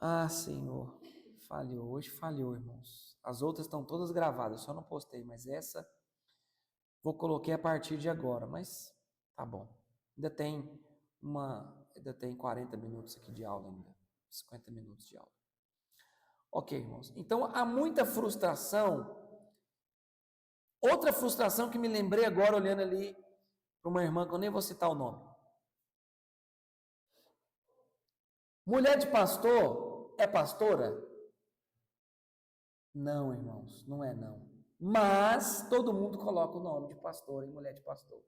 Ah, Senhor, falhou. Hoje falhou, irmãos. As outras estão todas gravadas, só não postei, mas essa vou colocar a partir de agora, mas tá bom. Ainda tem 40 minutos aqui de aula ainda. 50 minutos de aula. Ok, irmãos. Então há muita frustração. Outra frustração que me lembrei agora olhando ali para uma irmã que eu nem vou citar o nome. Mulher de pastor é pastora? Não, irmãos, não é não. Mas todo mundo coloca o nome de pastor em mulher de pastor.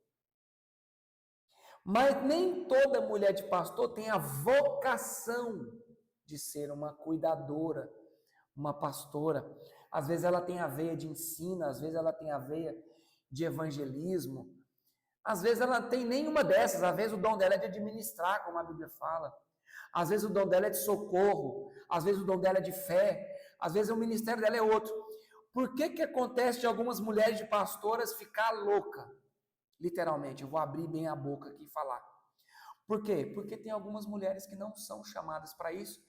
Mas nem toda mulher de pastor tem a vocação de ser uma cuidadora, uma pastora. Às vezes ela tem a veia de ensino, às vezes ela tem a veia de evangelismo, às vezes ela não tem nenhuma dessas, às vezes o dom dela é de administrar, como a Bíblia fala. Às vezes o dom dela é de socorro, às vezes o dom dela é de fé, às vezes o ministério dela é outro. Por que acontece de algumas mulheres de pastoras ficar louca? Literalmente, eu vou abrir bem a boca aqui e falar. Por quê? Porque tem algumas mulheres que não são chamadas para isso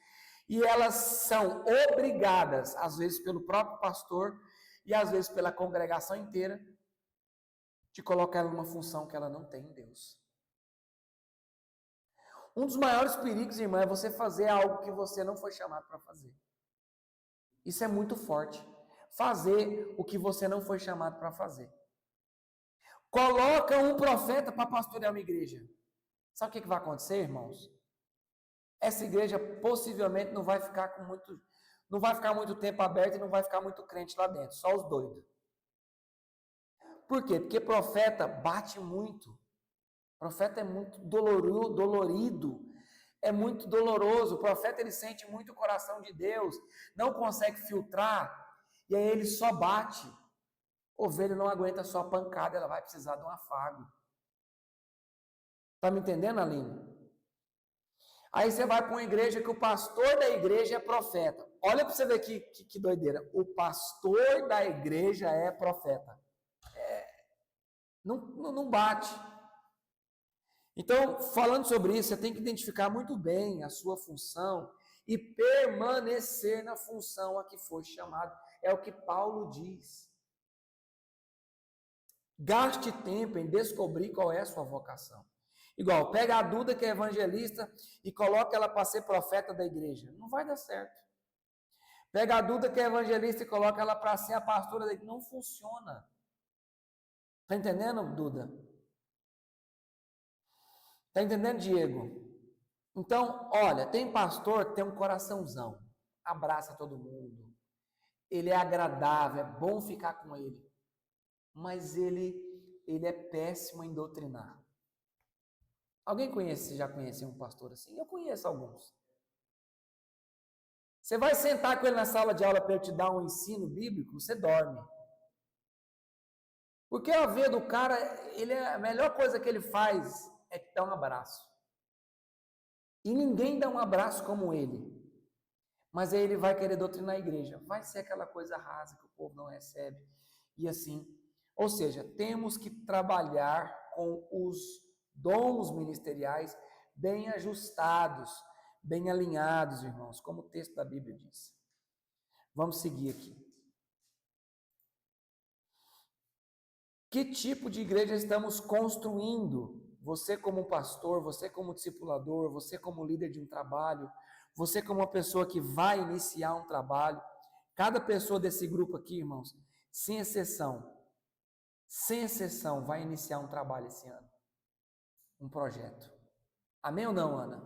e elas são obrigadas, às vezes pelo próprio pastor e às vezes pela congregação inteira, de colocar ela numa função que ela não tem em Deus. Um dos maiores perigos, irmão, é você fazer algo que você não foi chamado para fazer. Isso é muito forte. Fazer o que você não foi chamado para fazer. Coloca um profeta para pastorear uma igreja. Sabe o que vai acontecer, irmãos? Essa igreja possivelmente não vai ficar muito tempo aberta e não vai ficar muito crente lá dentro, só os doidos. Por quê? Porque profeta bate muito. Profeta é muito dolorido, é muito doloroso. O profeta ele sente muito o coração de Deus, não consegue filtrar, e aí ele só bate. Ovelha não aguenta só a pancada, ela vai precisar de um afago. Tá me entendendo, Aline? Aí você vai para uma igreja que o pastor da igreja é profeta. Olha para você ver que doideira. O pastor da igreja é profeta. Não bate. Então, falando sobre isso, você tem que identificar muito bem a sua função e permanecer na função a que foi chamado. É o que Paulo diz. Gaste tempo em descobrir qual é a sua vocação. Igual, pega a Duda, que é evangelista, e coloca ela para ser profeta da igreja. Não vai dar certo. Pega a Duda, que é evangelista, e coloca ela para ser a pastora da igreja. Não funciona. Tá entendendo, Duda? Tá entendendo, Diego? Então, olha, tem pastor que tem um coraçãozão. Abraça todo mundo. Ele é agradável, é bom ficar com ele. Mas ele é péssimo em doutrinar. Alguém já conheceu um pastor assim? Eu conheço alguns. Você vai sentar com ele na sala de aula para ele te dar um ensino bíblico, você dorme. Porque a ver do cara, a melhor coisa que ele faz é te dar um abraço. E ninguém dá um abraço como ele. Mas aí ele vai querer doutrinar a igreja. Vai ser aquela coisa rasa que o povo não recebe. E assim. Ou seja, temos que trabalhar com os dons ministeriais bem ajustados, bem alinhados, irmãos, como o texto da Bíblia diz. Vamos seguir aqui. Que tipo de igreja estamos construindo? Você como pastor, você como discipulador, você como líder de um trabalho, você como uma pessoa que vai iniciar um trabalho. Cada pessoa desse grupo aqui, irmãos, sem exceção, vai iniciar um trabalho esse ano. Um projeto. Amém ou não, Ana?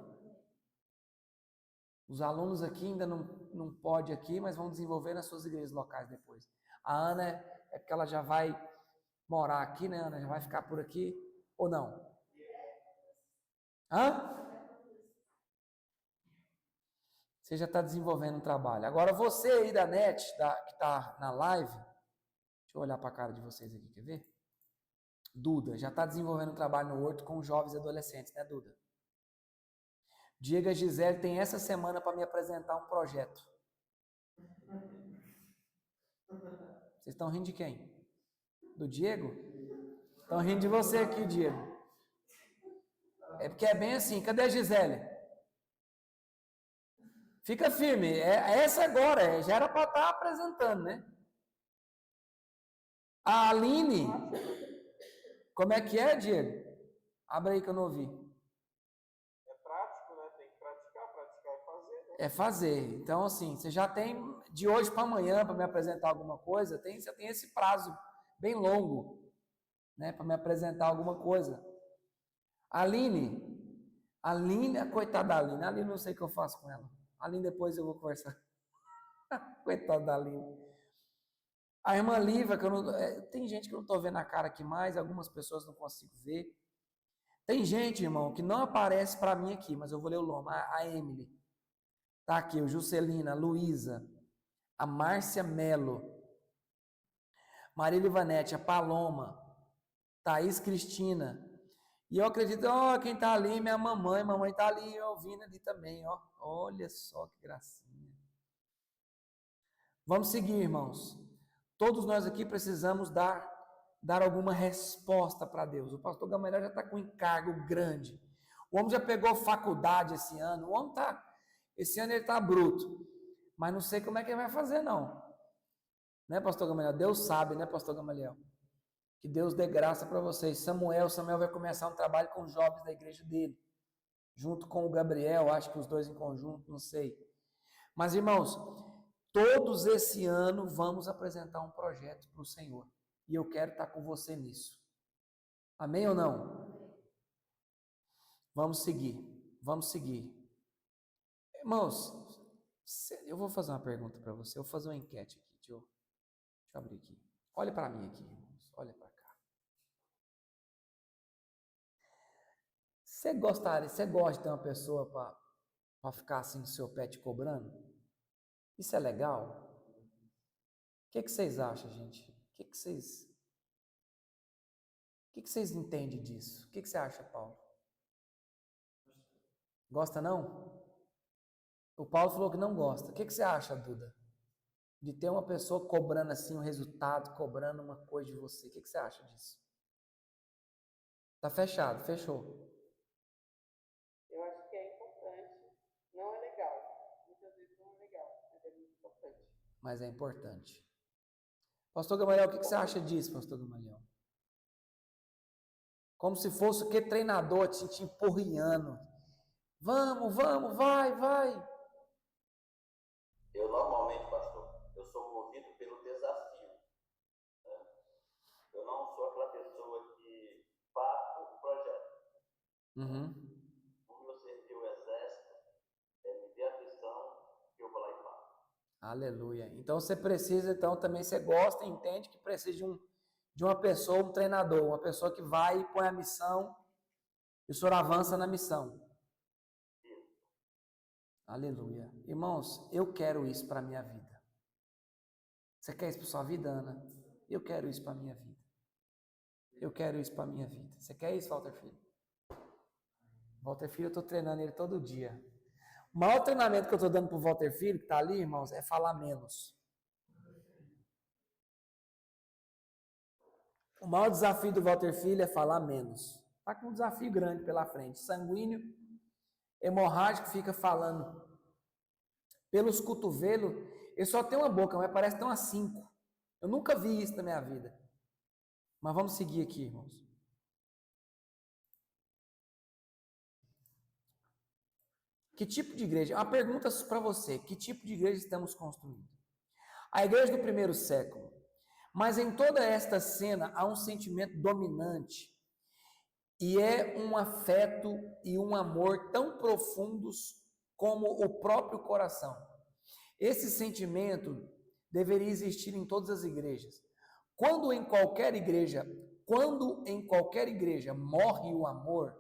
Os alunos aqui ainda não podem aqui, mas vão desenvolver nas suas igrejas locais depois. A Ana é porque ela já vai morar aqui, né, Ana? Já vai ficar por aqui, ou não? Hã? Você já está desenvolvendo um trabalho. Agora, você aí da NET, que está na live, deixa eu olhar para a cara de vocês aqui, quer ver? Duda, já está desenvolvendo um trabalho no Horto com jovens e adolescentes, né, Duda? Diego e Gisele tem essa semana para me apresentar um projeto. Vocês estão rindo de quem? Do Diego? Estão rindo de você aqui, Diego. É porque é bem assim. Cadê a Gisele? Fica firme. Essa agora, já era para estar apresentando, né? A Aline, como é que é, Diego? Abre aí que eu não ouvi. É prático, né? Tem que praticar é fazer, né? É fazer. Então, assim, você já tem de hoje para amanhã para me apresentar alguma coisa, você tem esse prazo bem longo, né, para me apresentar alguma coisa. Aline, a coitada da Aline, a Aline não sei o que eu faço com ela. A Aline depois eu vou conversar. Coitada da Aline. A irmã Liva, que eu não, tem gente que eu não estou vendo a cara aqui mais, algumas pessoas não consigo ver. Tem gente, irmão, que não aparece para mim aqui, mas eu vou ler o nome. A Emily, tá aqui, o Juscelina, a Luísa, a Márcia Melo, Marília Ivanete, a Paloma, Thaís Cristina. E eu acredito, ó, quem tá ali, minha mamãe tá ali ouvindo ali também, ó. Olha só que gracinha. Vamos seguir, irmãos. Todos nós aqui precisamos dar alguma resposta para Deus. O pastor Gamaliel já está com um encargo grande. O homem já pegou faculdade esse ano. O homem esse ano ele está bruto. Mas não sei como é que ele vai fazer, não. Né, pastor Gamaliel? Deus sabe, né, pastor Gamaliel? Que Deus dê graça para vocês. Samuel vai começar um trabalho com os jovens da igreja dele. Junto com o Gabriel, acho que os dois em conjunto, não sei. Mas, irmãos, todos esse ano vamos apresentar um projeto para o Senhor. E eu quero estar com você nisso. Amém ou não? Vamos seguir. Vamos seguir. Irmãos, eu vou fazer uma pergunta para você. Eu vou fazer uma enquete aqui. Deixa eu abrir aqui. Olha para mim aqui, irmãos. Olha para cá. Você gosta de ter uma pessoa para ficar assim no seu pé te cobrando? Isso é legal? O que vocês acham, gente? O que vocês entendem disso? O que você acha, Paulo? Gosta não? O Paulo falou que não gosta. O que você acha, Duda? De ter uma pessoa cobrando assim um resultado, cobrando uma coisa de você. O que você acha disso? Tá fechado, fechou. Eu acho que é importante. Não é legal. Muitas vezes não é legal, mas é muito importante. Mas é importante. Pastor Gamaliel, o que você acha disso, Pastor Gamaliel? Como se fosse o que treinador te empurriando. Vamos, vai. Eu normalmente, pastor, eu sou movido pelo desafio. Né? Eu não sou aquela pessoa que faço o projeto. Como eu servi o exército, me dê a missão que eu vou lá e faço. Aleluia. Então você precisa, também você gosta e entende que precisa de uma pessoa, um treinador, uma pessoa que vai e põe a missão e o senhor avança na missão. Isso. Aleluia. Irmãos, eu quero isso para a minha vida. Você quer isso para sua vida, Ana? Eu quero isso para a minha vida. Eu quero isso para a minha vida. Você quer isso, Walter Filho? Walter Filho, eu estou treinando ele todo dia. O maior treinamento que eu estou dando para o Walter Filho, que está ali, irmãos, é falar menos. O maior desafio do Walter Filho é falar menos. Está com um desafio grande pela frente. Sanguíneo, hemorrágico, fica falando pelos cotovelos. Ele só tem uma boca, mas parece que tem umas 5. Eu nunca vi isso na minha vida. Mas vamos seguir aqui, irmãos. Que tipo de igreja? Uma pergunta para você. Que tipo de igreja estamos construindo? A igreja do primeiro século. Mas em toda esta cena há um sentimento dominante. E é um afeto e um amor tão profundos como o próprio coração. Esse sentimento deveria existir em todas as igrejas. Quando em qualquer igreja morre o amor,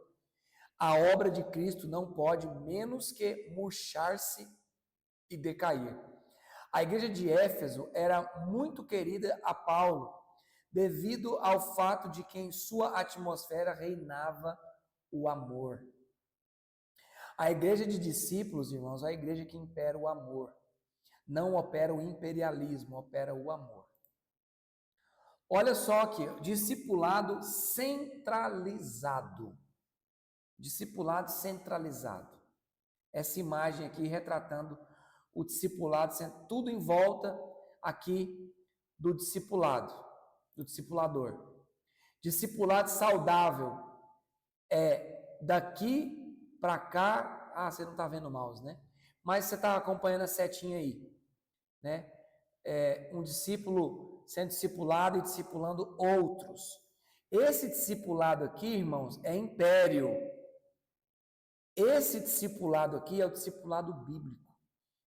a obra de Cristo não pode menos que murchar-se e decair. A igreja de Éfeso era muito querida a Paulo, devido ao fato de que em sua atmosfera reinava o amor. A igreja de discípulos, irmãos, é a igreja que impera o amor. Não opera o imperialismo, opera o amor. Olha só aqui, discipulado centralizado. Discipulado centralizado. Essa imagem aqui retratando o discipulado, tudo em volta aqui do discipulado, do discipulador. Discipulado saudável é daqui para cá. Ah, você não está vendo o mouse, né? Mas você está acompanhando a setinha aí, né? Um discípulo sendo discipulado e discipulando outros. Esse discipulado aqui, irmãos, é império. Esse discipulado aqui é o discipulado bíblico,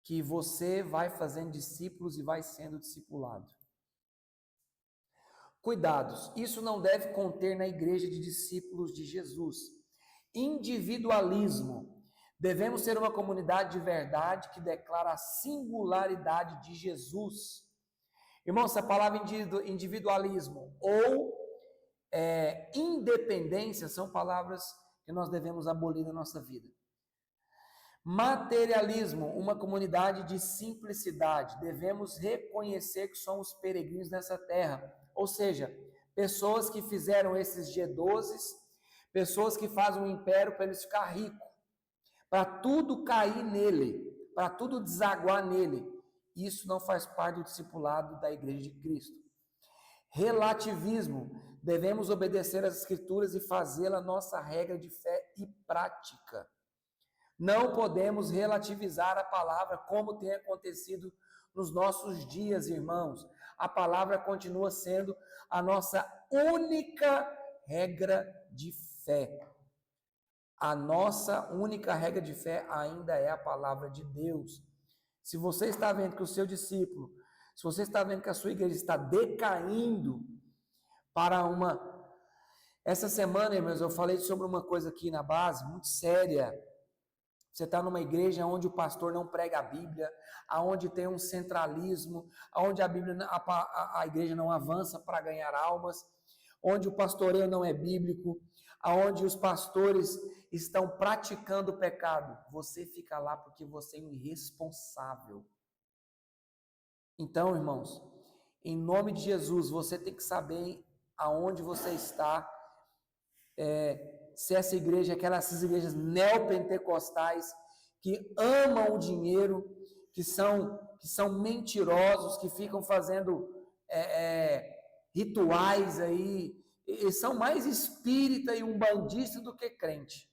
que você vai fazendo discípulos e vai sendo discipulado. Cuidados, isso não deve conter na igreja de discípulos de Jesus. Individualismo. Devemos ser uma comunidade de verdade que declara a singularidade de Jesus. Irmão, essa palavra individualismo ou independência são palavras que nós devemos abolir na nossa vida. Materialismo, uma comunidade de simplicidade. Devemos reconhecer que somos peregrinos nessa terra. Ou seja, pessoas que fizeram esses G12, pessoas que fazem um império para eles ficar ricos, para tudo cair nele, para tudo desaguar nele. Isso não faz parte do discipulado da Igreja de Cristo. Relativismo. Devemos obedecer às Escrituras e fazê-la nossa regra de fé e prática. Não podemos relativizar a palavra como tem acontecido nos nossos dias, irmãos. A palavra continua sendo a nossa única regra de fé. A nossa única regra de fé ainda é a palavra de Deus. Se você está vendo que o seu discípulo, se você está vendo que a sua igreja está decaindo para uma... Essa semana, irmãos, eu falei sobre uma coisa aqui na base, muito séria. Você está numa igreja onde o pastor não prega a Bíblia, onde tem um centralismo, onde a igreja não avança para ganhar almas, onde o pastoreio não é bíblico, onde os pastores estão praticando o pecado. Você fica lá porque você é um irresponsável. Então, irmãos, em nome de Jesus, você tem que saber aonde você está. Se essa igreja é essas igrejas neopentecostais que amam o dinheiro, que são mentirosos, que ficam fazendo rituais aí, eles são mais espírita e umbandista do que crente.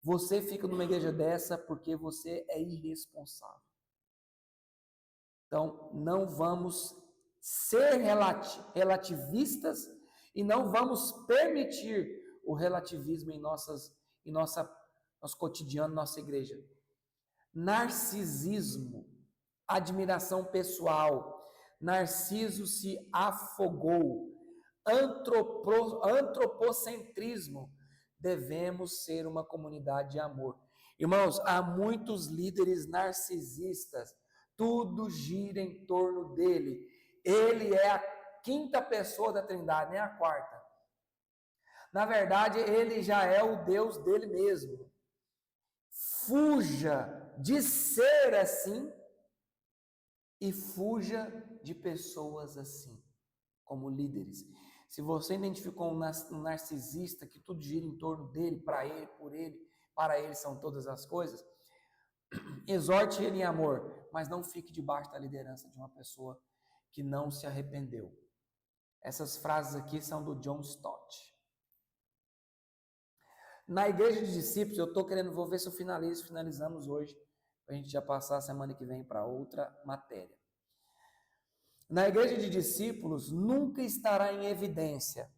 Você fica numa igreja dessa porque você é irresponsável. Então, não vamos ser relativistas e não vamos permitir o relativismo em nosso cotidiano, nossa igreja. Narcisismo, admiração pessoal. Narciso se afogou. Antropocentrismo. Devemos ser uma comunidade de amor. Irmãos, há muitos líderes narcisistas. Tudo gira em torno dele. Ele é a quinta pessoa da Trindade, nem a quarta. Na verdade, ele já é o Deus dele mesmo. Fuja de ser assim e fuja de pessoas assim, como líderes. Se você identificou um narcisista que tudo gira em torno dele, para ele, por ele, para ele são todas as coisas, exorte ele em amor, mas não fique debaixo da liderança de uma pessoa que não se arrependeu. Essas frases aqui são do John Stott. Na igreja de discípulos, eu estou querendo, vou ver se eu finalizamos hoje, para a gente já passar a semana que vem para outra matéria. Na igreja de discípulos, nunca estará em evidência.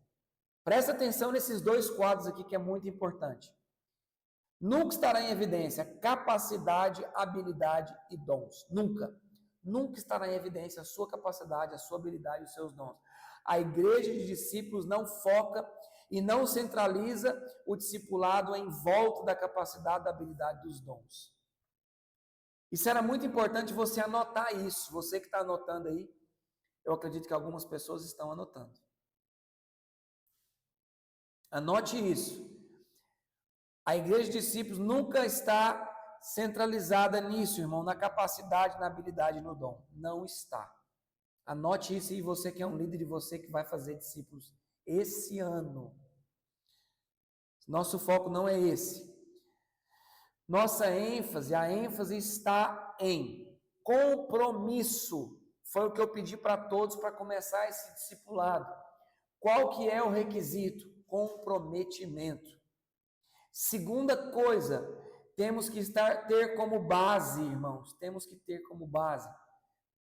Presta atenção nesses dois quadros aqui que é muito importante. Nunca estará em evidência capacidade, habilidade e dons. Nunca. Nunca estará em evidência a sua capacidade, a sua habilidade e os seus dons. A igreja de discípulos não foca e não centraliza o discipulado em volta da capacidade, da habilidade dos dons. Isso era muito importante você anotar isso. Você que está anotando aí, eu acredito que algumas pessoas estão anotando. Anote isso. A igreja de discípulos nunca está centralizada nisso, irmão, na capacidade, na habilidade e no dom. Não está. Anote isso, e você que é um líder, e você que vai fazer discípulos esse ano. Nosso foco não é esse. Nossa ênfase, a ênfase está em Compromisso. Foi o que eu pedi para todos para começar esse discipulado. Qual que é o requisito? Comprometimento. Segunda coisa, temos que ter como base, irmãos, temos que ter como base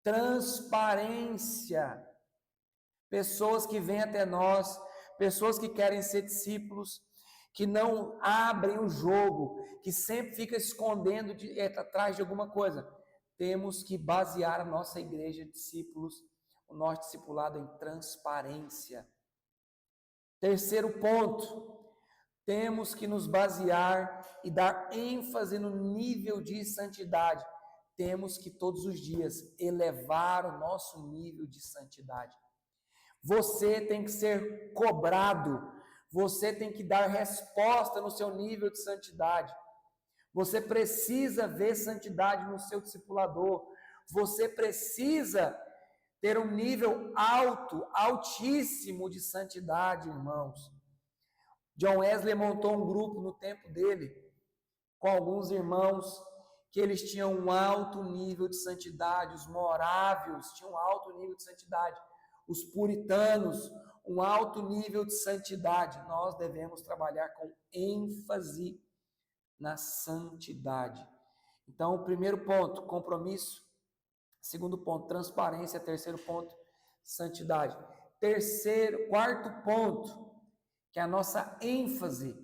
transparência. Pessoas que vêm até nós, pessoas que querem ser discípulos, que não abrem o jogo, que sempre fica escondendo atrás de alguma coisa. Temos que basear a nossa igreja de discípulos, o nosso discipulado em transparência. Terceiro ponto, temos que nos basear e dar ênfase no nível de santidade. Temos que todos os dias elevar o nosso nível de santidade. Você tem que ser cobrado, você tem que dar resposta no seu nível de santidade. Você precisa ver santidade no seu discipulador. Você precisa ter um nível alto, altíssimo de santidade, irmãos. John Wesley montou um grupo no tempo dele, com alguns irmãos que eles tinham um alto nível de santidade. Os morávios tinham um alto nível de santidade. Os puritanos, um alto nível de santidade. Nós devemos trabalhar com ênfase na santidade. Então, o primeiro ponto, compromisso. Segundo ponto, transparência. Terceiro ponto, santidade. Quarto ponto, que é a nossa ênfase,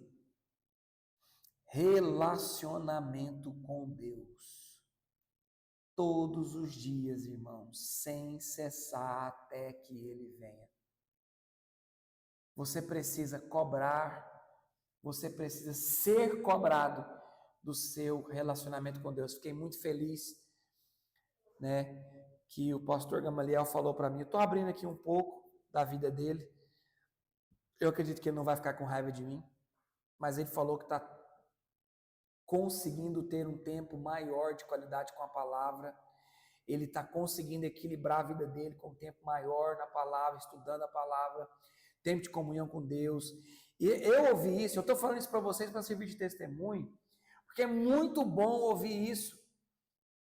relacionamento com Deus. Todos os dias, irmãos, sem cessar até que Ele venha. Você precisa cobrar, você precisa ser cobrado do seu relacionamento com Deus. Fiquei muito feliz, né, que o pastor Gamaliel falou para mim. Eu estou abrindo aqui um pouco da vida dele. Eu acredito que ele não vai ficar com raiva de mim, mas ele falou que está conseguindo ter um tempo maior de qualidade com a palavra. Ele está conseguindo equilibrar a vida dele com um tempo maior na palavra, estudando a palavra, tempo de comunhão com Deus. E eu ouvi isso, eu estou falando isso para vocês para servir de testemunho, porque é muito bom ouvir isso.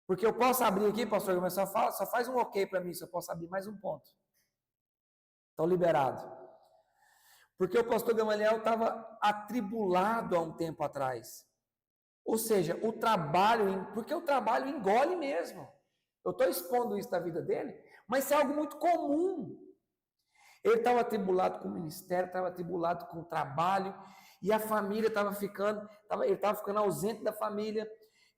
Porque eu posso abrir aqui, pastor, mas só faz um ok para mim, se eu posso abrir mais um ponto. Estou liberado. Porque o pastor Gamaliel estava atribulado há um tempo atrás. Ou seja, porque o trabalho engole mesmo. Eu estou expondo isso da vida dele, mas isso é algo muito comum. Ele estava atribulado com o ministério, estava atribulado com o trabalho, e a família ele estava ficando ausente da família,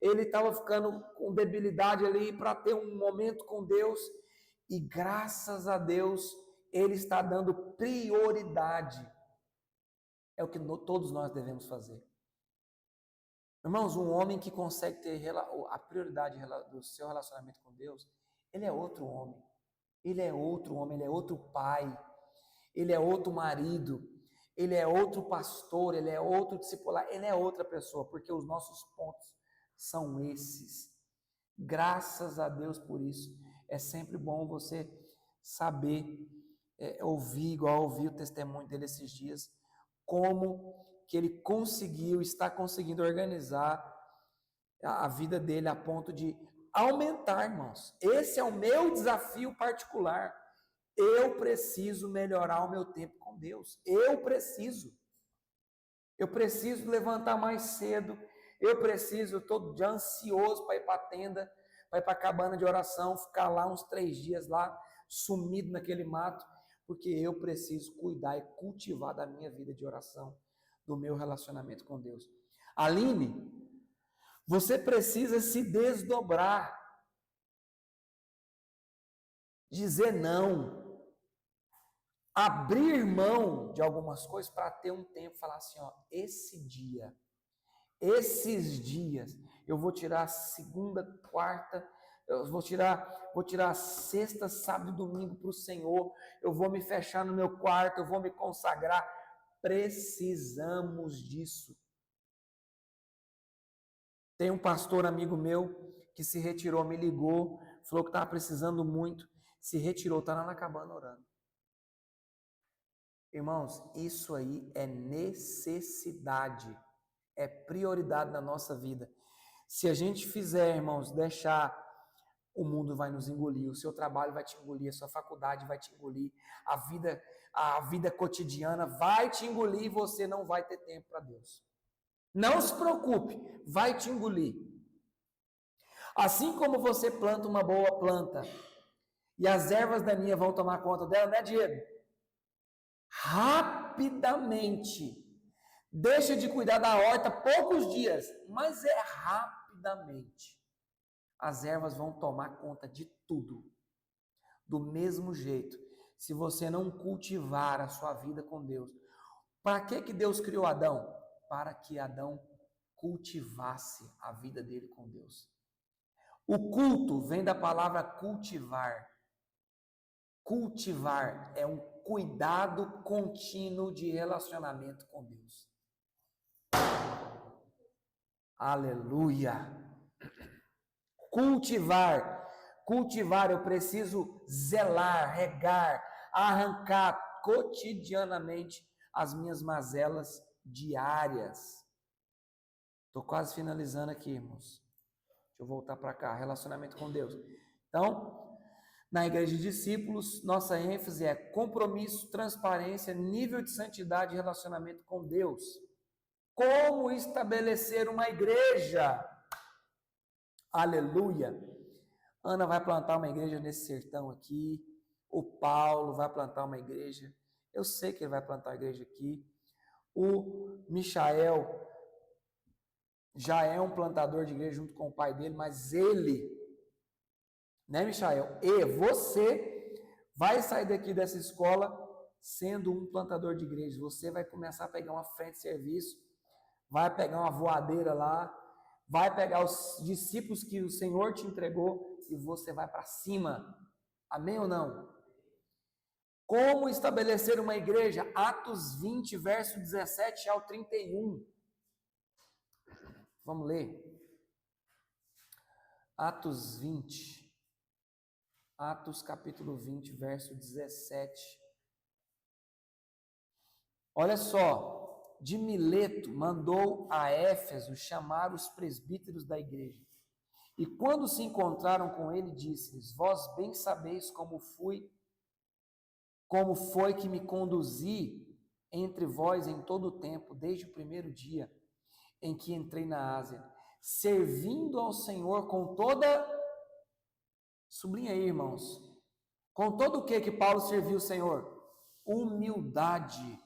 ele estava ficando com debilidade ali para ter um momento com Deus, e graças a Deus, ele está dando prioridade. É o que todos nós devemos fazer. Irmãos, um homem que consegue ter a prioridade do seu relacionamento com Deus, ele é outro homem. Ele é outro homem, ele é outro pai, ele é outro marido, ele é outro pastor, ele é outro discipular, ele é outra pessoa, porque os nossos pontos são esses. Graças a Deus por isso. É sempre bom você saber, ouvir, igual ouvir o testemunho dele esses dias, como que ele está conseguindo organizar a vida dele a ponto de aumentar, irmãos. Esse é o meu desafio particular. Eu preciso melhorar o meu tempo com Deus. Eu preciso levantar mais cedo. Estou já ansioso para ir para a tenda, para ir para a cabana de oração, ficar lá uns 3 dias lá, sumido naquele mato, porque eu preciso cuidar e cultivar da minha vida de oração, do meu relacionamento com Deus. Aline, você precisa se desdobrar, dizer não, abrir mão de algumas coisas para ter um tempo, falar assim, ó, esses dias, eu vou tirar segunda, quarta, eu vou tirar sexta, sábado e domingo para o Senhor, eu vou me fechar no meu quarto, eu vou me consagrar. Precisamos disso. Tem um pastor amigo meu que se retirou, me ligou, falou que estava precisando muito, se retirou, está lá na cabana orando. Irmãos, isso aí é necessidade, é prioridade na nossa vida. Se a gente fizer, irmãos, deixar o mundo vai nos engolir, o seu trabalho vai te engolir, a sua faculdade vai te engolir, a vida cotidiana vai te engolir e você não vai ter tempo para Deus. Não se preocupe, vai te engolir. Assim como você planta uma boa planta e as ervas daninhas vão tomar conta dela, né, Diego? Rapidamente. Deixa de cuidar da horta poucos dias, mas é rapidamente. As ervas vão tomar conta de tudo. Do mesmo jeito, se você não cultivar a sua vida com Deus. Para que Deus criou Adão? Para que Adão cultivasse a vida dele com Deus. O culto vem da palavra cultivar. Cultivar é um cuidado contínuo de relacionamento com Deus. Aleluia! Cultivar, eu preciso zelar, regar, arrancar cotidianamente as minhas mazelas diárias. Estou quase finalizando aqui, irmãos. Deixa eu voltar para cá, relacionamento com Deus. Então, na igreja de discípulos, nossa ênfase é compromisso, transparência, nível de santidade e relacionamento com Deus. Como estabelecer uma igreja? Aleluia! Ana vai plantar uma igreja nesse sertão aqui. O Paulo vai plantar uma igreja. Eu sei que ele vai plantar uma igreja aqui. O Michael já é um plantador de igreja junto com o pai dele, mas ele, né, Michael? E você vai sair daqui dessa escola sendo um plantador de igreja. Você vai começar a pegar uma frente de serviço, vai pegar uma voadeira lá, vai pegar os discípulos que o Senhor te entregou e você vai para cima. Amém ou não? Como estabelecer uma igreja? Atos 20, verso 17 ao 31. Vamos ler. Atos 20. Atos capítulo 20, verso 17. Olha só, de Mileto mandou a Éfeso chamar os presbíteros da igreja. E quando se encontraram com ele, disse-lhes: vós bem sabeis como foi que me conduzi entre vós em todo o tempo, desde o primeiro dia em que entrei na Ásia, servindo ao Senhor com toda... Sublinha aí, irmãos. Com todo o que Paulo serviu o Senhor? Humildade.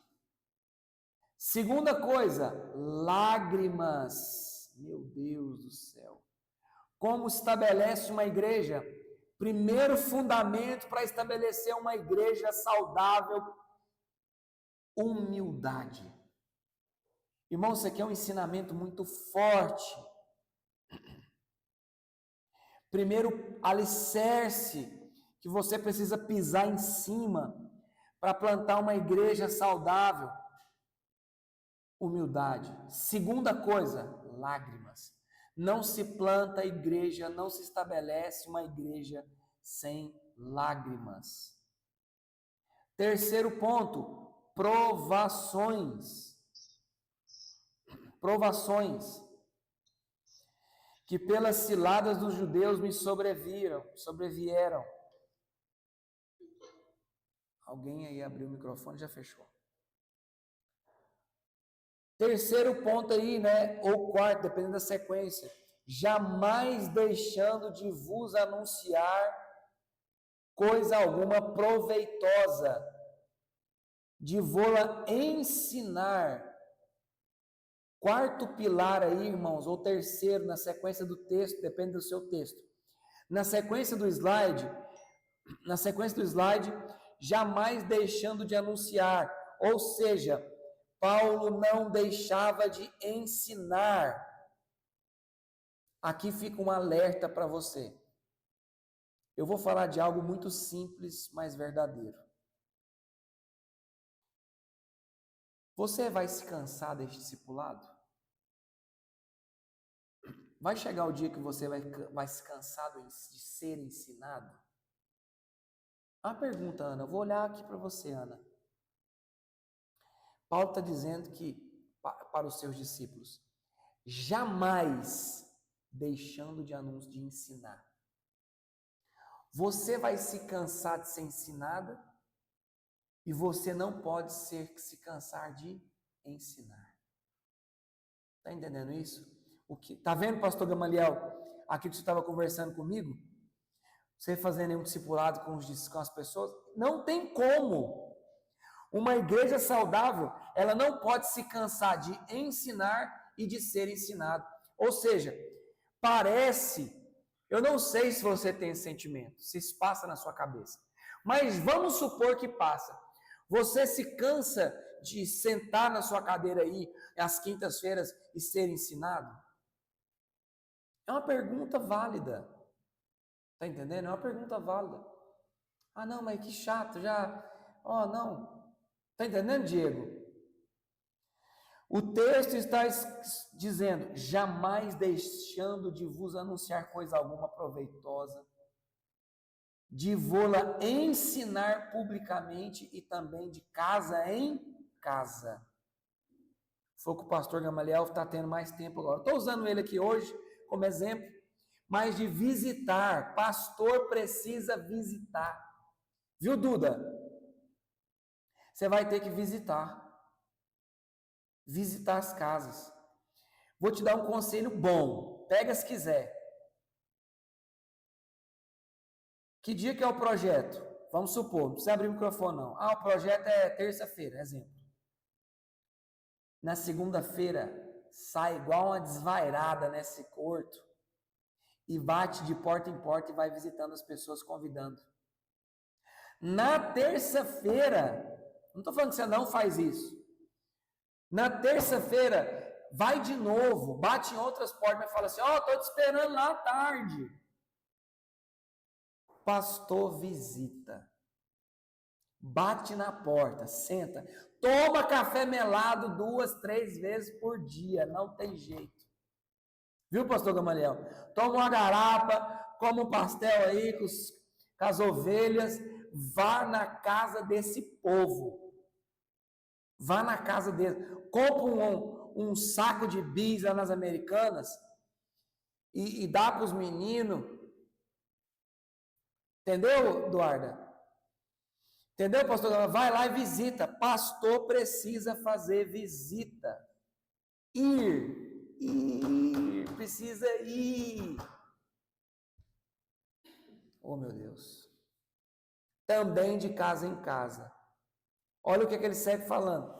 Segunda coisa, lágrimas. Meu Deus do céu. Como estabelece uma igreja? Primeiro fundamento para estabelecer uma igreja saudável, humildade. Irmão, isso aqui é um ensinamento muito forte. Primeiro alicerce que você precisa pisar em cima para plantar uma igreja saudável, humildade. Segunda coisa, lágrimas. Não se planta igreja, não se estabelece uma igreja sem lágrimas. Terceiro ponto, provações. Provações. Que pelas ciladas dos judeus me sobrevieram. Alguém aí abriu o microfone e já fechou. Terceiro ponto aí, né? Ou quarto, dependendo da sequência. Jamais deixando de vos anunciar coisa alguma proveitosa, de vô-la ensinar. Quarto pilar aí, irmãos, ou terceiro, na sequência do texto, depende do seu texto. Na sequência do slide, jamais deixando de anunciar, ou seja, Paulo não deixava de ensinar. Aqui fica um alerta para você. Eu vou falar de algo muito simples, mas verdadeiro. Você vai se cansar deste discipulado? Vai chegar o dia que você vai se cansar de ser ensinado? Uma pergunta, Ana. Eu vou olhar aqui para você, Ana. Paulo está dizendo que, para os seus discípulos, jamais deixando de ensinar. Você vai se cansar de ser ensinada e você não pode se cansar de ensinar. Está entendendo isso? Tá vendo, pastor Gamaliel, aquilo que você estava conversando comigo? Você fazendo um discipulado com as pessoas? Não tem como. Uma igreja saudável, ela não pode se cansar de ensinar e de ser ensinado. Ou seja, parece, eu não sei se você tem esse sentimento, se isso passa na sua cabeça, mas vamos supor que passa. Você se cansa de sentar na sua cadeira aí, às quintas-feiras, e ser ensinado? É uma pergunta válida. Tá entendendo? É uma pergunta válida. Ah, não, mas que chato, já... Oh, não. Tá entendendo, Diego? O texto está dizendo, jamais deixando de vos anunciar coisa alguma proveitosa, de vô-la ensinar publicamente e também de casa em casa. Foi o que o pastor Gamaliel está tendo mais tempo agora. Estou usando ele aqui hoje como exemplo, mas de visitar. Pastor precisa visitar. Viu, Duda? Você vai ter que visitar. Visitar as casas. Vou te dar um conselho bom. Pega se quiser. Que dia que é o projeto? Vamos supor, não precisa abrir o microfone não. Ah, o projeto é terça-feira, exemplo. Na segunda-feira, sai igual uma desvairada nesse corto e bate de porta em porta e vai visitando as pessoas, convidando. Na terça-feira, não estou falando que você não faz isso. Na terça-feira, vai de novo, bate em outras portas e fala assim, estou te esperando lá à tarde. Pastor visita. Bate na porta, senta. Toma café melado 2, 3 vezes por dia, não tem jeito. Viu, pastor Gamaliel? Toma uma garapa, come um pastel aí com as ovelhas, vá na casa desse povo. Vá na casa deles. Compra um saco de bis lá nas Americanas e dá para os meninos. Entendeu, Eduarda? Entendeu, pastor? Vai lá e visita. Pastor precisa fazer visita. Precisa ir. Oh, meu Deus. Também de casa em casa. Olha o que ele segue falando.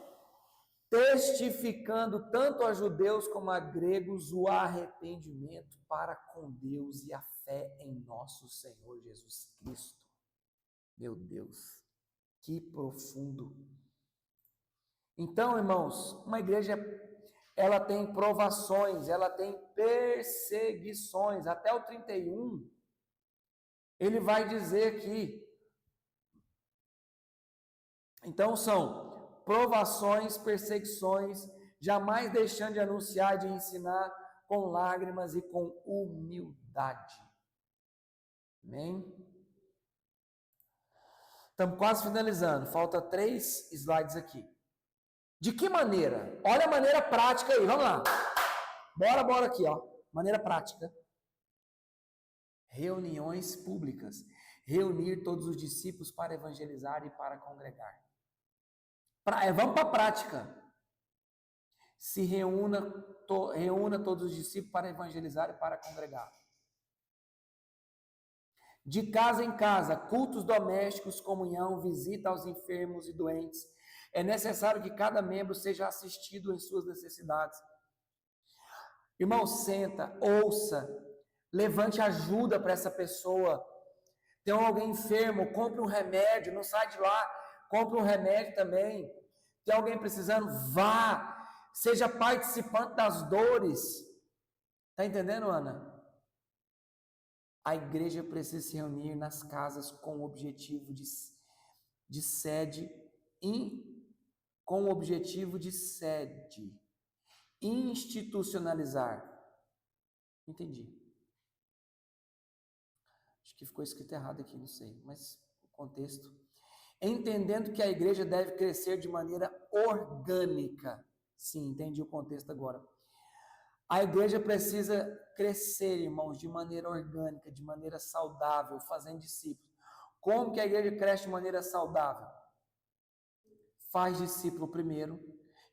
Testificando tanto a judeus como a gregos o arrependimento para com Deus e a fé em nosso Senhor Jesus Cristo. Meu Deus, que profundo. Então, irmãos, uma igreja, ela tem provações, ela tem perseguições. Até o 31, ele vai dizer aqui. Então, são provações, perseguições, jamais deixando de anunciar, de ensinar com lágrimas e com humildade. Amém? Estamos quase finalizando. Falta 3 slides aqui. De que maneira? Olha a maneira prática aí, vamos lá. Bora aqui, ó. Maneira prática. Reuniões públicas. Reunir todos os discípulos para evangelizar e para congregar. Vamos para a prática. Se reúna todos os discípulos para evangelizar e para congregar. De casa em casa, cultos domésticos, comunhão, visita aos enfermos e doentes. É necessário que cada membro seja assistido em suas necessidades. Irmão, senta, ouça, levante ajuda para essa pessoa. Tem alguém enfermo, compre um remédio, não sai de lá, compre um remédio também. Tem alguém precisando, vá, seja participante das dores. Está entendendo, Ana? A igreja precisa se reunir nas casas com o objetivo de sede, com o objetivo de sede, institucionalizar. Entendi. Acho que ficou escrito errado aqui, não sei, mas o contexto. Entendendo que a igreja deve crescer de maneira orgânica. Sim, entendi o contexto agora. A igreja precisa crescer, irmãos, de maneira orgânica, de maneira saudável, fazendo discípulos. Como que a igreja cresce de maneira saudável? Faz discípulo primeiro,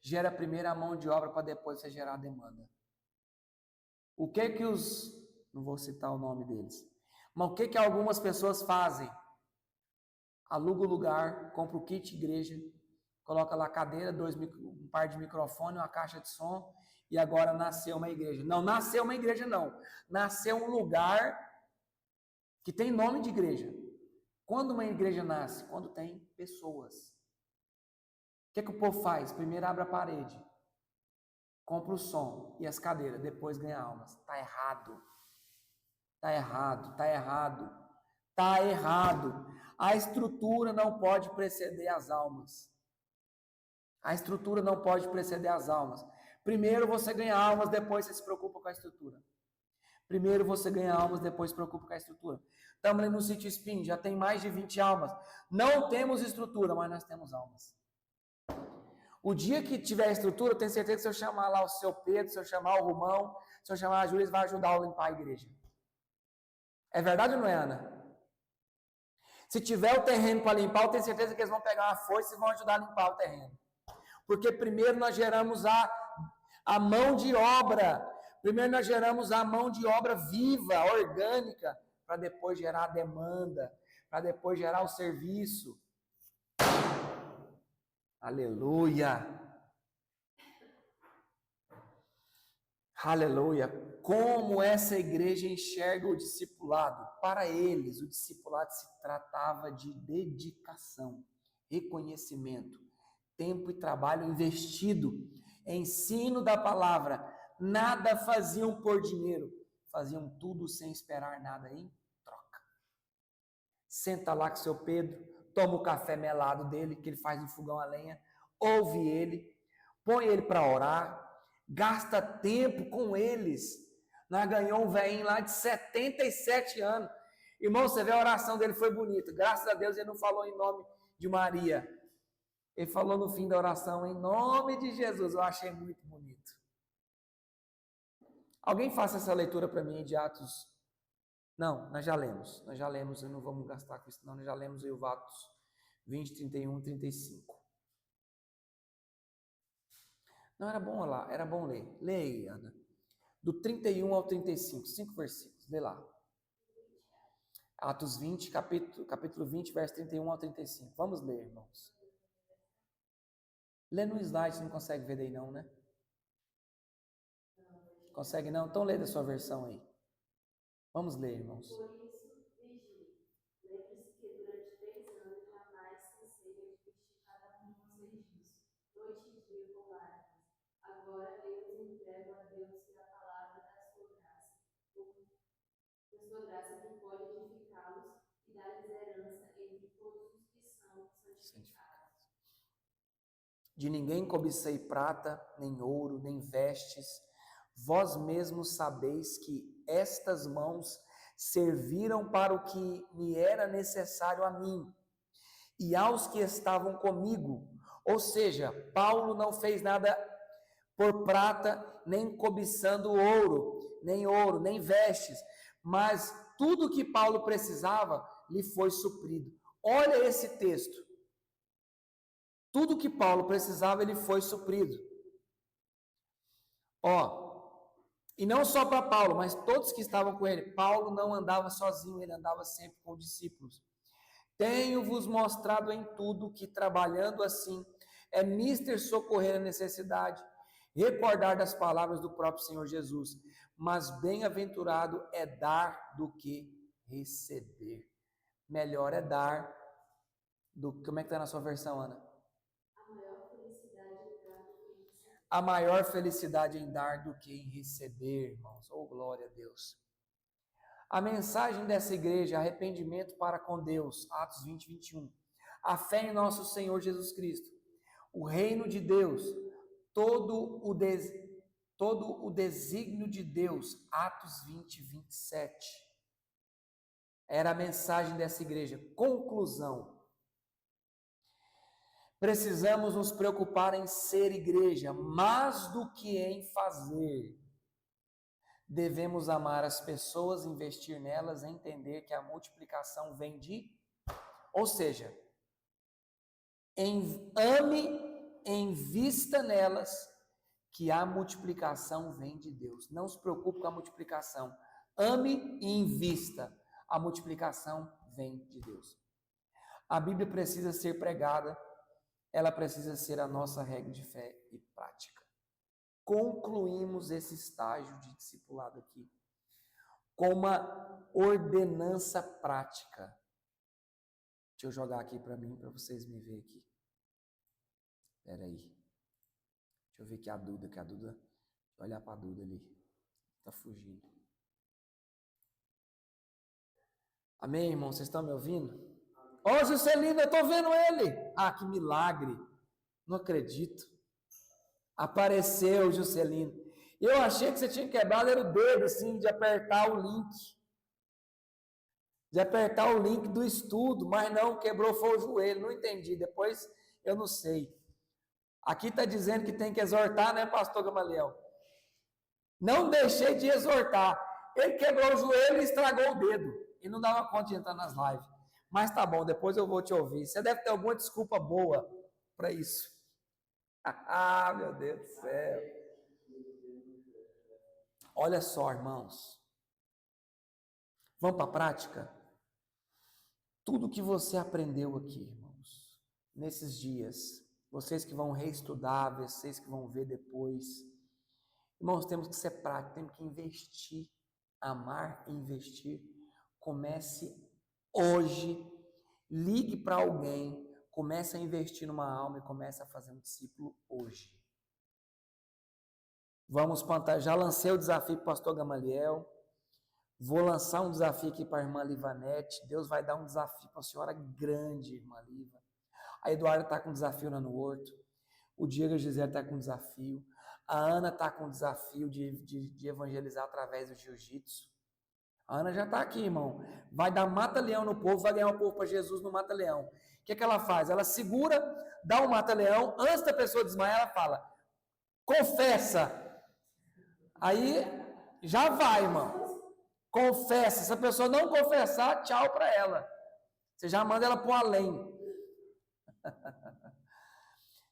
gera primeiro a mão de obra para depois você gerar a demanda. O que que não vou citar o nome deles, mas o que que algumas pessoas fazem? Aluga o lugar, compra o kit igreja, coloca lá a cadeira, um par de microfone, uma caixa de som, e agora nasceu uma igreja. Não nasceu uma igreja, não. Nasceu um lugar que tem nome de igreja. Quando uma igreja nasce? Quando tem pessoas. O que que o povo faz? Primeiro abre a parede, compra o som e as cadeiras, depois ganha almas. Está errado. Está errado, está errado. Está errado. A estrutura não pode preceder as almas. A estrutura não pode preceder as almas. Primeiro você ganha almas, depois você se preocupa com a estrutura. Primeiro você ganha almas, depois se preocupa com a estrutura. Estamos ali no Sítio Espinho, já tem mais de 20 almas. Não temos estrutura, mas nós temos almas. O dia que tiver estrutura, eu tenho certeza que se eu chamar lá o seu Pedro, se eu chamar o Romão, se eu chamar a Júlia, vai ajudar a limpar a igreja. É verdade ou não é, Ana? Se tiver o terreno para limpar, eu tenho certeza que eles vão pegar uma foice e vão ajudar a limpar o terreno. Porque primeiro nós geramos a mão de obra. Primeiro nós geramos a mão de obra viva, orgânica, para depois gerar a demanda, para depois gerar o serviço. Aleluia! Aleluia! Como essa igreja enxerga o discipulado? Para eles, o discipulado se tratava de dedicação, reconhecimento, tempo e trabalho investido, ensino da palavra. Nada faziam por dinheiro, faziam tudo sem esperar nada em troca. Senta lá com seu Pedro, toma o café melado dele, que ele faz no fogão a lenha, ouve ele, põe ele para orar, gasta tempo com eles. Nós ganhamos um velhinho lá de 77 anos. Irmão, você vê a oração dele, foi bonita. Graças a Deus ele não falou em nome de Maria. Ele falou no fim da oração, em nome de Jesus. Eu achei muito bonito. Alguém faça essa leitura para mim de Atos. Não, nós já lemos, eu não vamos gastar com isso não, nós já lemos aí o Atos 20, 31, 35. Não, era bom lá, era bom ler. Lê aí, Ana. Do 31 ao 35, 5 versículos, lê lá. Atos 20, capítulo 20, verso 31 ao 35. Vamos ler, irmãos. Lê no slide, você não consegue ver daí não, né? Consegue não? Então lê da sua versão aí. Vamos ler, irmãos. Por isso, vigie. Lembre-se que durante 3 anos jamais cansei de advertir cada um de vocês disso, noite e dia com lágrimas. Agora eu os entrego a Deus e a palavra da sua graça, que pode edificá-los e dar-lhes herança entre todos os que são santificados. De ninguém cobicei prata, nem ouro, nem vestes. Vós mesmos sabeis que estas mãos serviram para o que me era necessário a mim e aos que estavam comigo. Ou seja, Paulo não fez nada por prata, nem cobiçando ouro, nem vestes, mas tudo que Paulo precisava lhe foi suprido. Olha esse texto. Tudo que Paulo precisava, ele foi suprido. E não só para Paulo, mas todos que estavam com ele. Paulo não andava sozinho, ele andava sempre com discípulos. Tenho-vos mostrado em tudo que, trabalhando assim, é mister socorrer a necessidade, recordar das palavras do próprio Senhor Jesus. Mas bem-aventurado é dar do que receber. Melhor é dar do que... Como é que está na sua versão, Ana? A maior felicidade em dar do que em receber, irmãos. Oh, glória a Deus. A mensagem dessa igreja, arrependimento para com Deus, Atos 20, 21. A fé em nosso Senhor Jesus Cristo. O reino de Deus, todo o desígnio de Deus, Atos 20, 27. Era a mensagem dessa igreja. Conclusão. Precisamos nos preocupar em ser igreja, mais do que em fazer. Devemos amar as pessoas, investir nelas, entender que a multiplicação vem de... Ou seja, ame, invista nelas, que a multiplicação vem de Deus. Não se preocupe com a multiplicação. Ame e invista. A multiplicação vem de Deus. A Bíblia precisa ser pregada, ela precisa ser a nossa regra de fé e prática. Concluímos esse estágio de discipulado aqui com uma ordenança prática. Deixa eu jogar aqui para mim, para vocês me verem aqui. Espera aí. Deixa eu ver aqui a Duda, deixa eu olhar para a Duda ali. Está fugindo. Amém, irmão? Vocês estão me ouvindo? Ó, Juscelino, eu estou vendo ele. Ah, que milagre. Não acredito. Apareceu, Juscelino. Eu achei que você tinha quebrado era o dedo, assim, de apertar o link. De apertar o link do estudo, mas não, quebrou foi o joelho. Não entendi. Depois eu não sei. Aqui está dizendo que tem que exortar, né, pastor Gamaliel? Não deixei de exortar. Ele quebrou o joelho e estragou o dedo. E não dava conta de entrar nas lives. Mas tá bom, depois eu vou te ouvir. Você deve ter alguma desculpa boa para isso. Ah, meu Deus do céu. Olha só, irmãos. Vamos para a prática? Tudo que você aprendeu aqui, irmãos, nesses dias, vocês que vão reestudar, vocês que vão ver depois, irmãos, temos que ser práticos, temos que investir, amar e investir. Comece hoje, ligue para alguém, comece a investir numa alma e comece a fazer um discípulo hoje. Vamos plantar, já lancei o desafio para o pastor Gamaliel, vou lançar um desafio aqui para a irmã Livanete, Deus vai dar um desafio para a senhora grande, irmã Liva. A Eduarda está com desafio lá no Horto, o Diego e a Gisele está com desafio, a Ana está com desafio de evangelizar através do jiu-jitsu. A Ana já está aqui, irmão. Vai dar mata-leão no povo, vai ganhar o povo para Jesus no mata-leão. O que ela faz? Ela segura, dá um mata-leão, antes da pessoa desmaiar, ela fala, confessa. Aí, já vai, irmão. Confessa. Se a pessoa não confessar, tchau para ela. Você já manda ela para o além.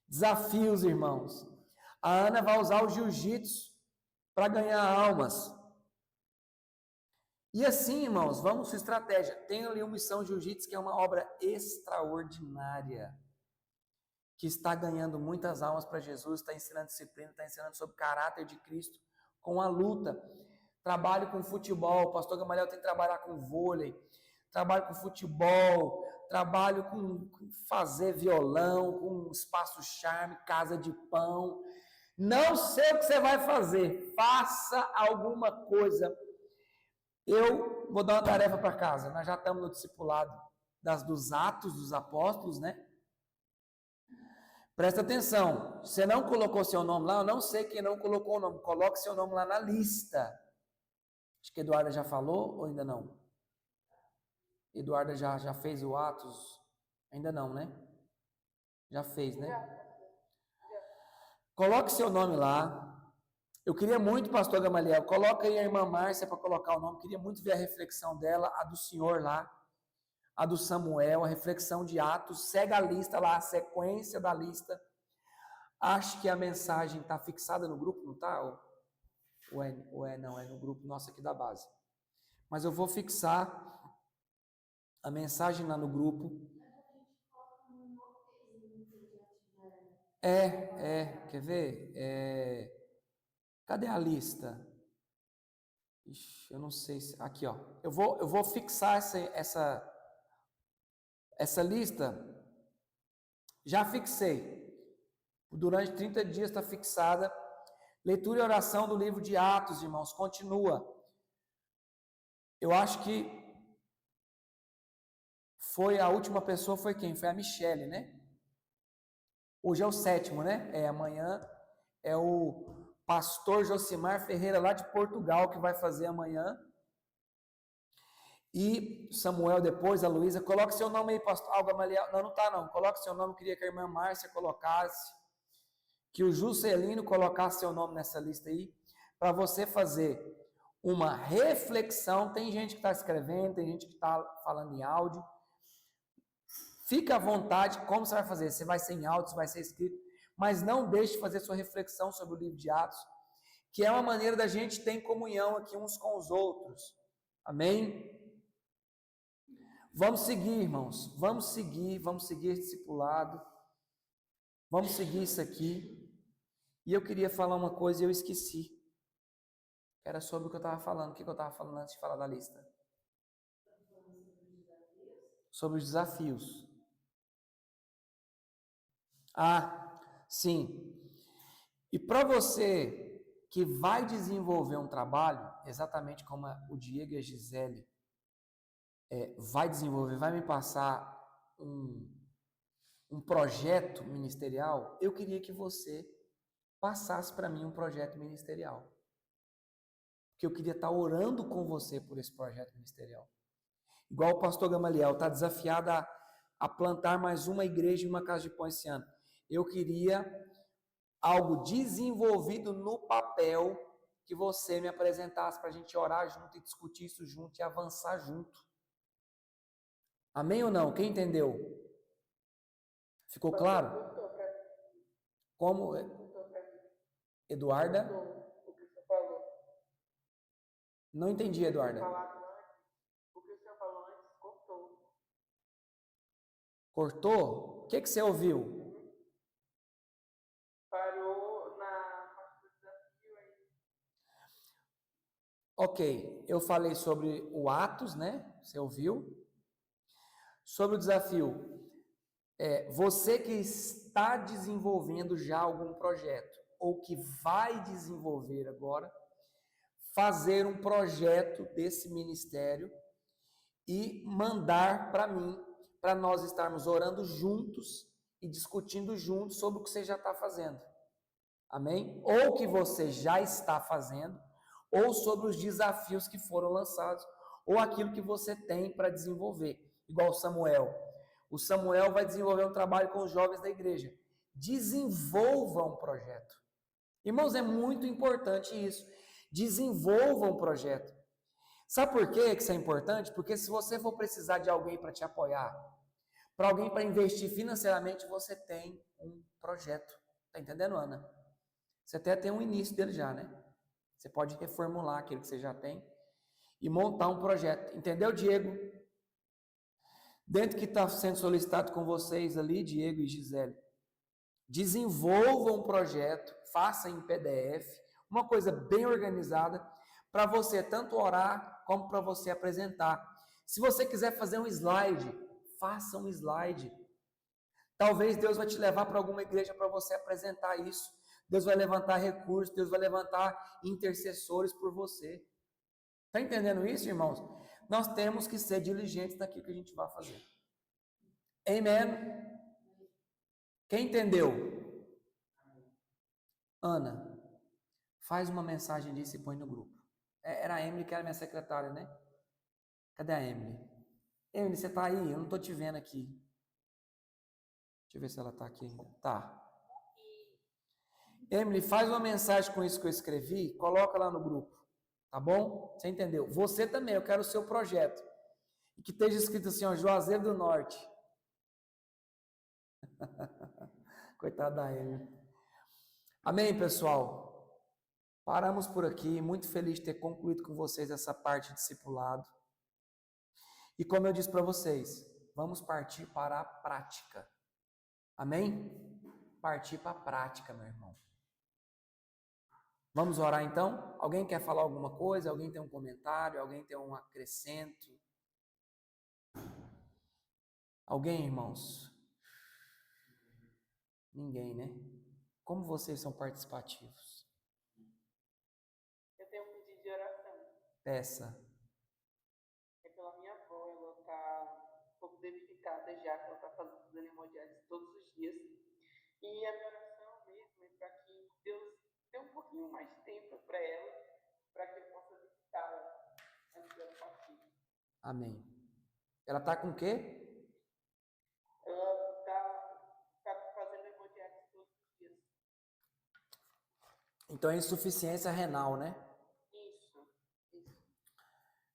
Desafios, irmãos. A Ana vai usar o jiu-jitsu para ganhar almas. E assim, irmãos, vamos com estratégia. Tem ali uma Missão Jiu-Jitsu, que é uma obra extraordinária, que está ganhando muitas almas para Jesus, está ensinando disciplina, está ensinando sobre o caráter de Cristo, com a luta. Trabalho com futebol, o pastor Gamaliel tem que trabalhar com vôlei, trabalho com futebol, trabalho com fazer violão, com espaço charme, casa de pão. Não sei o que você vai fazer, faça alguma coisa. Eu vou dar uma tarefa para casa. Nós já estamos no discipulado dos Atos dos Apóstolos, né? Presta atenção. Você não colocou seu nome lá? Eu não sei quem não colocou o nome. Coloque seu nome lá na lista. Acho que a Eduarda já falou ou ainda não? Eduarda já fez o Atos? Ainda não, né? Já fez, né? Coloque seu nome lá. Eu queria muito, pastor Gamaliel, coloca aí a irmã Márcia para colocar o nome, queria muito ver a reflexão dela, a do senhor lá, a do Samuel, a reflexão de Atos, segue a lista lá, a sequência da lista. Acho que a mensagem está fixada no grupo, não está? Não, é no grupo nosso aqui da base. Mas eu vou fixar a mensagem lá no grupo. Quer ver? Cadê a lista? Ixi, eu não sei se... Aqui, ó. Eu vou fixar essa lista. Já fixei. Durante 30 dias está fixada. Leitura e oração do livro de Atos, irmãos. Continua. Eu acho que a última pessoa foi quem? Foi a Michele, né? Hoje é o 7º, né? Amanhã é o pastor Josimar Ferreira, lá de Portugal, que vai fazer amanhã. E Samuel depois, a Luísa. Coloque seu nome aí, pastor Gamaliel. Não tá não. Coloque seu nome. Queria que a irmã Márcia colocasse. Que o Juscelino colocasse seu nome nessa lista aí. Para você fazer uma reflexão. Tem gente que está escrevendo, tem gente que está falando em áudio. Fica à vontade, como você vai fazer? Você vai ser em áudio, você vai ser escrito, mas não deixe de fazer sua reflexão sobre o livro de Atos, que é uma maneira da gente ter comunhão aqui uns com os outros. Amém? Vamos seguir, irmãos. Vamos seguir esse discipulado. Vamos seguir isso aqui. E eu queria falar uma coisa e eu esqueci. Era sobre o que eu estava falando. O que eu estava falando antes de falar da lista? Sobre os desafios. Ah, sim. E para você que vai desenvolver um trabalho, exatamente como o Diego e a Gisele vai desenvolver, vai me passar um projeto ministerial, eu queria que você passasse para mim um projeto ministerial. Porque eu queria estar orando com você por esse projeto ministerial. Igual o pastor Gamaliel está desafiado a plantar mais uma igreja e uma casa de pão esse ano. Eu queria algo desenvolvido no papel que você me apresentasse para a gente orar junto e discutir isso junto e avançar junto. Amém ou não? Quem entendeu? Ficou claro? Como? Eduarda? O que você falou. Não entendi, Eduarda. O que o senhor falou antes cortou. Cortou? O que você ouviu? Parou na parte do desafio aí. Ok, eu falei sobre o Atos, né? Você ouviu? Sobre o desafio. Você que está desenvolvendo já algum projeto, ou que vai desenvolver agora, fazer um projeto desse ministério e mandar para mim, para nós estarmos orando juntos e discutindo juntos sobre o que você já está fazendo. Amém? Ou que você já está fazendo, ou sobre os desafios que foram lançados, ou aquilo que você tem para desenvolver. Igual o Samuel. O Samuel vai desenvolver um trabalho com os jovens da igreja. Desenvolva um projeto. Irmãos, é muito importante isso. Desenvolva um projeto. Sabe por que isso é importante? Porque se você for precisar de alguém para te apoiar, para alguém para investir financeiramente, você tem um projeto. Está entendendo, Ana? Você até tem um início dele já, né? Você pode reformular aquele que você já tem e montar um projeto. Entendeu, Diego? Dentro que está sendo solicitado com vocês ali, Diego e Gisele, desenvolva um projeto, faça em PDF, uma coisa bem organizada, para você tanto orar, como para você apresentar. Se você quiser fazer um slide, faça um slide. Talvez Deus vai te levar para alguma igreja para você apresentar isso. Deus vai levantar recursos, Deus vai levantar intercessores por você. Está entendendo isso, irmãos? Nós temos que ser diligentes naquilo que a gente vai fazer. Amen? Quem entendeu? Ana, faz uma mensagem disso e põe no grupo. Era a Emily que era minha secretária, né? Cadê a Emily? Emily, você está aí? Eu não estou te vendo aqui. Deixa eu ver se ela está aqui ainda. Tá. Emily, faz uma mensagem com isso que eu escrevi, coloca lá no grupo. Tá bom? Você entendeu? Você também, eu quero o seu projeto. E que esteja escrito assim, ó, Juazeiro do Norte. Coitada da Emily. Amém, pessoal? Paramos por aqui. Muito feliz de ter concluído com vocês essa parte de discipulado. E como eu disse para vocês, vamos partir para a prática. Amém? Partir para a prática, meu irmão. Vamos orar então? Alguém quer falar alguma coisa? Alguém tem um comentário? Alguém tem um acrescento? Alguém, irmãos? Ninguém, né? Como vocês são participativos? Eu tenho um pedido de oração. Peça. É pela minha avó, ela está um pouco debilitada já, que ela está fazendo hemodiálise todos os dias. E a minha oração mesmo é para que Deus dê um pouquinho mais de tempo para ela, para que eu possa visitá-la antes dela partir. Amém. Ela está com o quê? Ela está fazendo hemodiálise todos os dias. Então é insuficiência renal, né? Isso.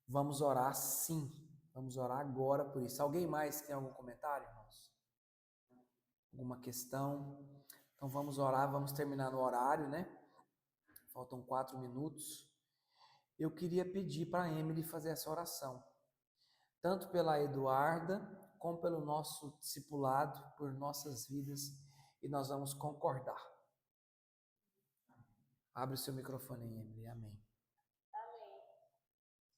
Vamos orar sim. Vamos orar agora por isso. Alguém mais tem algum comentário, irmãos? Alguma questão? Então vamos orar, vamos terminar no horário, né? Faltam 4 minutos. Eu queria pedir para a Emily fazer essa oração. Tanto pela Eduarda, como pelo nosso discipulado, por nossas vidas. E nós vamos concordar. Abre o seu microfone aí, Emily. Amém. Amém.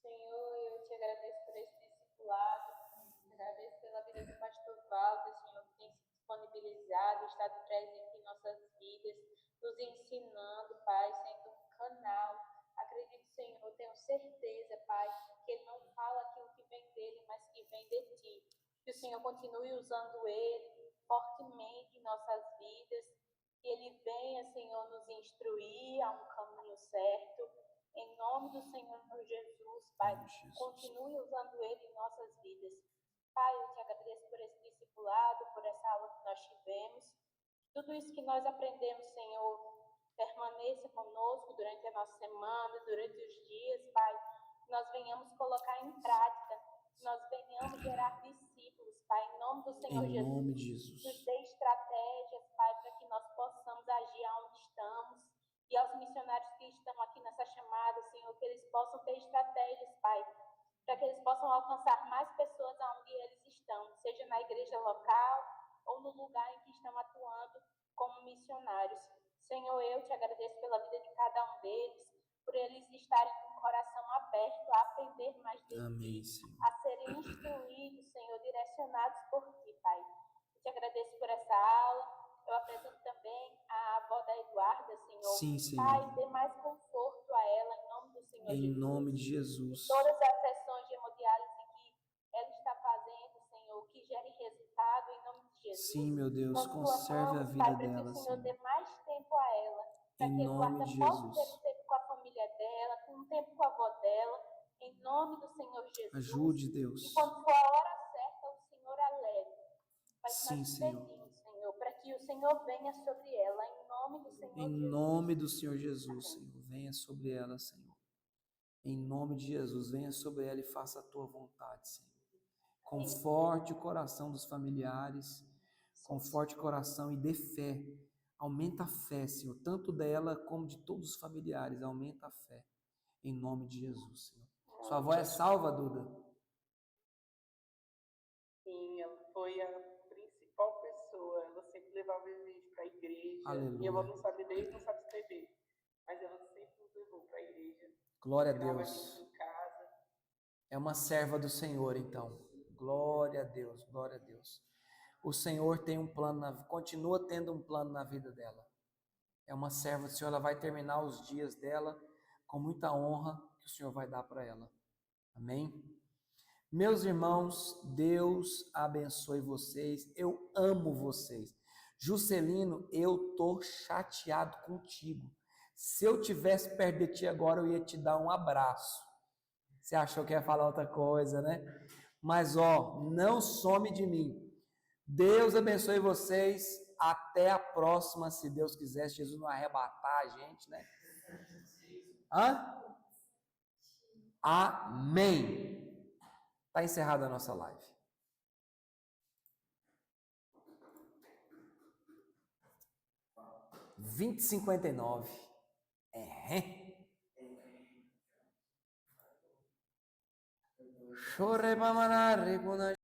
Senhor, eu te agradeço por esse discipulado, te agradeço pela vida do pastor Walter, Senhor, que tem se disponibilizado, estado presente em nossas vidas, nos ensinando, Pai, sendo um canal. Acredito, Senhor, tenho certeza, Pai, que ele não fala aquilo que vem dele, mas que vem de ti. Que o Senhor continue usando ele fortemente em nossas vidas, que ele venha, Senhor, nos instruir a um caminho certo. Em nome do Senhor Jesus, Pai, continue usando ele em nossas vidas. Pai, eu te agradeço por esse discipulado, por essa aula que nós tivemos. Tudo isso que nós aprendemos, Senhor, permaneça conosco durante a nossa semana, durante os dias, Pai. Que nós venhamos colocar em prática, que nós venhamos gerar discípulos, Pai, em nome do Senhor Em Jesus. nome de Jesus. Nos dê estratégias, Pai, para que nós possamos agir onde estamos. E aos missionários que estão aqui nessa chamada, Senhor, que eles possam ter estratégias, Pai, para que eles possam alcançar mais pessoas onde eles estão, seja na igreja local ou no lugar em que estão atuando como missionários. Senhor, eu te agradeço pela vida de cada um deles, por eles estarem com o coração aberto a aprender mais de Amém, ti, Senhor. a serem instruídos, Senhor, direcionados por ti, Pai. Eu te agradeço por essa aula. Eu apresento também a avó da Eduarda, Senhor. Sim, Senhor. Pai, dê mais conforto a ela, em nome do Senhor Em Jesus. nome de Jesus. Todas as sessões de hemodiálise que ela está fazendo, Senhor, que gere resultado, em nome de Jesus. Sim, meu Deus, Nós conserve a clamamos, vida Pai, para que dela, o Senhor Senhor. dê mais tempo a ela, para Em que nome Eduarda de possa ter Jesus. um tempo com a família dela, um tempo com a avó dela, em nome do Senhor Jesus. Ajude, E Deus. quando for a hora certa, o Senhor a leve. Mas Sim, nós Senhor. pedimos, Senhor, para que o Senhor venha sobre ela, em nome do Senhor Em Jesus. nome do Senhor Jesus, Senhor. Venha sobre ela, Senhor. Em nome de Jesus, venha sobre ela e faça a tua vontade, Senhor. Conforte o coração dos familiares, conforte o coração e dê fé. Aumenta a fé, Senhor, tanto dela como de todos os familiares. Aumenta a fé. Em nome de Jesus, Senhor. Sua avó é salva, Duda? Sim, ela foi a principal pessoa. Ela sempre levava a gente para a igreja. Aleluia. Minha avó não sabe ler, não sabe escrever, mas ela sempre nos levou para a igreja. Glória a Ensinava a Deus. gente em casa. É uma serva do Senhor, então. Glória a Deus, glória a Deus. O Senhor tem um plano, continua tendo um plano na vida dela. É uma serva do Senhor, ela vai terminar os dias dela com muita honra que o Senhor vai dar para ela. Amém? Meus irmãos, Deus abençoe vocês. Eu amo vocês. Juscelino, eu tô chateado contigo. Se eu tivesse perto de ti agora, eu ia te dar um abraço. Você achou que ia falar outra coisa, né? Mas, ó, não some de mim. Deus abençoe vocês. Até a próxima, se Deus quiser. Se Jesus não arrebatar a gente, né? Hã? Amém. Está encerrada a nossa live. (20h59) Chore